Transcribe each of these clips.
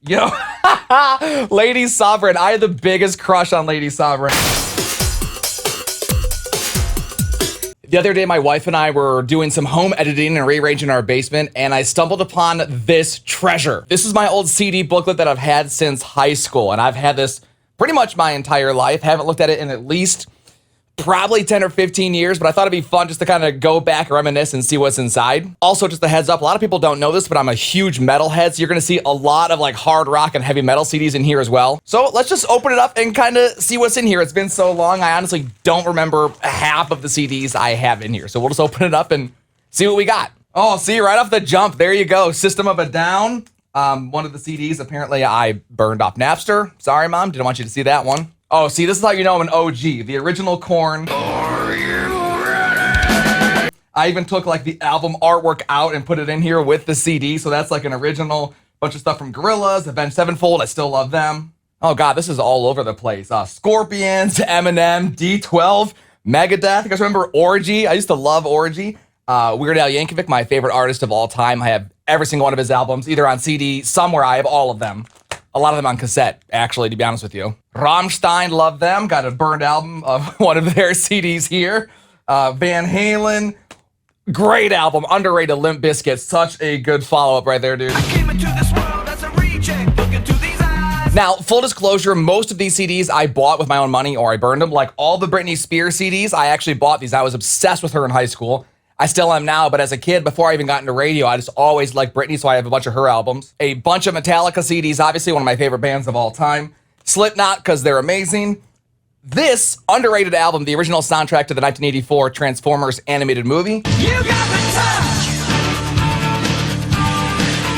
Yo, Lady Sovereign. I had the biggest crush on Lady Sovereign. The other day, my wife and I were doing some home editing and rearranging our basement, and I stumbled upon this treasure. This is my old CD booklet that I've had since high school, and I've had this pretty much my entire life. Haven't looked at it in at least probably 10 or 15 years, but I thought it'd be fun just to kind of go back, reminisce, and see what's inside. Also, just a heads up, a lot of people don't know this, but I'm a huge metalhead, so you're gonna see a lot of like hard rock and heavy metal CDs in here as well. So let's just open it up and kind of see what's in here. It's been so long, I honestly don't remember half of the CDs I have in here. So we'll just open it up and see what we got. Oh, see, right off the jump, there you go. System of a Down. One of the CDs, apparently I burned off Napster. Sorry, Mom, didn't want you to see that one. Oh, see, this is how you know I'm an OG. The original Korn. Are you ready? I even took like the album artwork out and put it in here with the CD. So that's like an original bunch of stuff from Gorillaz, Avenged Sevenfold. I still love them. Oh God, this is all over the place. Scorpions, Eminem, D12, Megadeth. You guys remember Orgy? I used to love Orgy. Weird Al Yankovic, my favorite artist of all time. I have every single one of his albums, either on CD, somewhere I have all of them. A lot of them on cassette, actually, to be honest with you. Rammstein, love them. Got a burned album of one of their CDs here. Van Halen, great album. Underrated. Limp Bizkit, such a good follow-up right there, dude. I came into this world as a reject. Look into these eyes. Now, full disclosure, most of these CDs I bought with my own money or I burned them. Like all the Britney Spears CDs, I actually bought these. I was obsessed with her in high school. I still am now, but as a kid, before I even got into radio, I just always liked Britney, so I have a bunch of her albums. A bunch of Metallica CDs, obviously one of my favorite bands of all time. Slipknot, because they're amazing. This underrated album, the original soundtrack to the 1984 Transformers animated movie. You got the touch.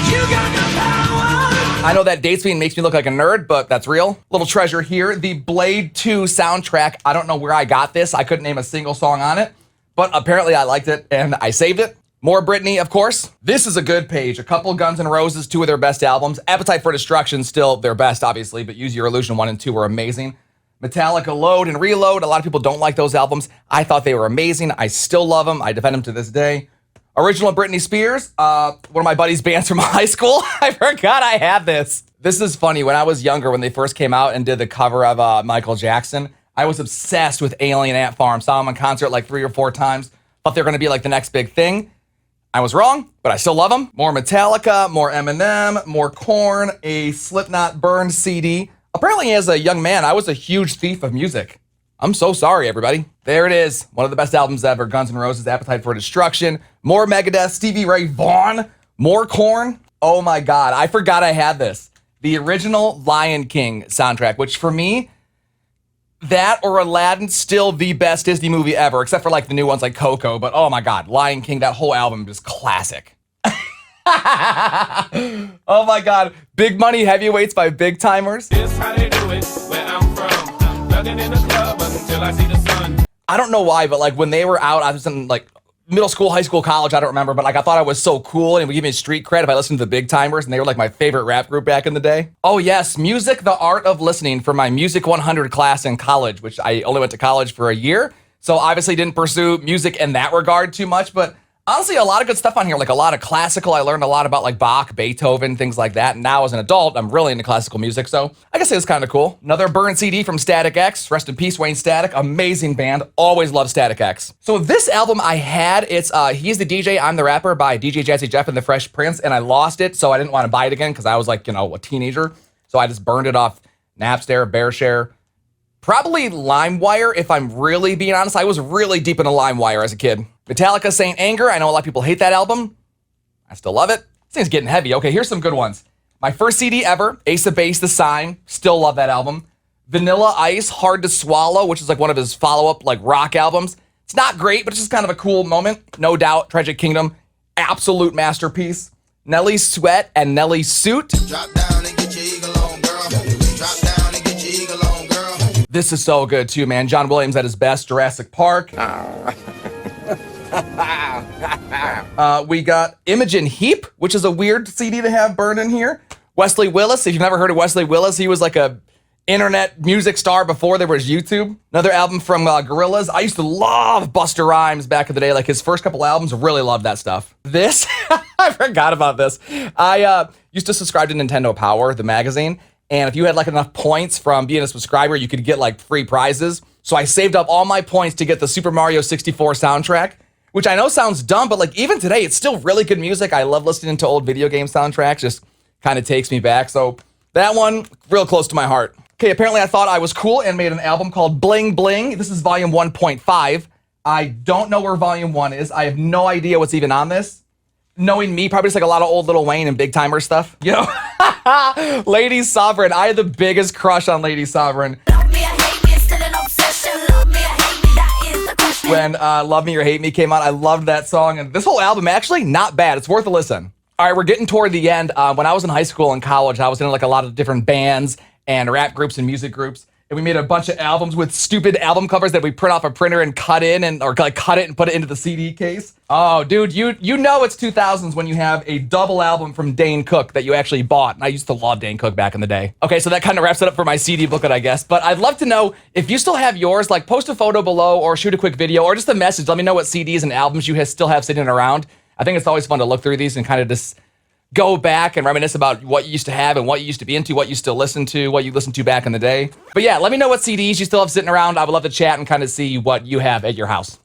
You got the power. I know that dates me and makes me look like a nerd, but that's real. Little treasure here. The Blade 2 soundtrack. I don't know where I got this. I couldn't name a single song on it. But apparently I liked it and I saved it. More Britney, of course. This is a good page. A couple Guns N' Roses, 2 of their best albums. Appetite for Destruction, still their best, obviously, but Use Your Illusion 1 and 2 were amazing. Metallica Load and Reload. A lot of people don't like those albums. I thought they were amazing. I still love them. I defend them to this day. Original Britney Spears. One of my buddy's bands from high school. I forgot I had this. This is funny. When I was younger, when they first came out and did the cover of Michael Jackson, I was obsessed with Alien Ant Farm. Saw them in concert like 3 or 4 times. Thought they were going to be like the next big thing. I was wrong, but I still love them. More Metallica, more Eminem, more Korn, a Slipknot burned CD. Apparently as a young man, I was a huge thief of music. I'm so sorry, everybody. There it is. One of the best albums ever. Guns N' Roses, Appetite for Destruction. More Megadeth, Stevie Ray Vaughan. More Korn. Oh my God, I forgot I had this. The original Lion King soundtrack, which for me, that or Aladdin, still the best Disney movie ever, except for like the new ones like Coco. But oh my God, Lion King, that whole album is classic. Oh my God, Big Money Heavyweights by Big Timers. This how they do it where I'm from. Thugging in the club until I see the sun. I don't know why, but like when they were out, I was in like middle school, high school, college, I don't remember, but like I thought I was so cool and it would give me street cred if I listened to the Big Timers, and they were like my favorite rap group back in the day. Oh yes, Music, the Art of Listening for my Music 100 class in college, which I only went to college for a year, so obviously didn't pursue music in that regard too much, but honestly, a lot of good stuff on here, like a lot of classical. I learned a lot about like Bach, Beethoven, things like that. And now as an adult, I'm really into classical music. So I guess it was kind of cool. Another burned CD from Static X. Rest in peace, Wayne Static. Amazing band. Always loved Static X. So this album I had, it's He's the DJ, I'm the Rapper by DJ Jazzy Jeff and the Fresh Prince. And I lost it, so I didn't want to buy it again because I was like, you know, a teenager. So I just burned it off Napster, BearShare. Probably LimeWire, if I'm really being honest. I was really deep into LimeWire as a kid. Metallica, Saint Anger. I know a lot of people hate that album. I still love it. This thing's getting heavy. Okay, here's some good ones. My first CD ever, Ace of Base, The Sign. Still love that album. Vanilla Ice, Hard to Swallow, which is like one of his follow-up like rock albums. It's not great, but it's just kind of a cool moment. No Doubt, Tragic Kingdom. Absolute masterpiece. Nelly Sweat and Nelly Suit. Drop down and get your eagle on, girl. Drop down and get your eagle on, girl. This is so good too, man. John Williams at his best, Jurassic Park. We got Imogen Heap, which is a weird CD to have burned in here. Wesley Willis, if you've never heard of Wesley Willis, he was like a internet music star before there was YouTube. Another album from Gorillaz. I used to love Busta Rhymes back in the day. Like his first couple albums, really loved that stuff. This, I forgot about this. I used to subscribe to Nintendo Power, the magazine. And if you had like enough points from being a subscriber, you could get like free prizes. So I saved up all my points to get the Super Mario 64 soundtrack, which I know sounds dumb, but like even today, it's still really good music. I love listening to old video game soundtracks. Just kind of takes me back. So that one, real close to my heart. Okay, apparently I thought I was cool and made an album called Bling Bling. This is volume 1.5. I don't know where volume 1 is. I have no idea what's even on this. Knowing me, probably just like a lot of old Lil Wayne and Big Timer stuff. You know? Lady Sovereign. I had the biggest crush on Lady Sovereign. Love me or hate me, it's still an obsession. Love me or hate me, that is the question. When Love Me or Hate Me came out, I loved that song. And this whole album, actually, not bad. It's worth a listen. All right, we're getting toward the end. When I was in high school and college, I was in like a lot of different bands and rap groups and music groups. And we made a bunch of albums with stupid album covers that we print off a printer and cut in or like cut it and put it into the CD case. Oh, dude, you know it's 2000s when you have a double album from Dane Cook that you actually bought. And I used to love Dane Cook back in the day. Okay, so that kind of wraps it up for my CD booklet, I guess. But I'd love to know if you still have yours, like post a photo below or shoot a quick video or just a message. Let me know what CDs and albums you still have sitting around. I think it's always fun to look through these and kind of just go back and reminisce about what you used to have and what you used to be into, what you still listen to, what you listened to back in the day. But yeah, let me know what CDs you still have sitting around. I would love to chat and kind of see what you have at your house.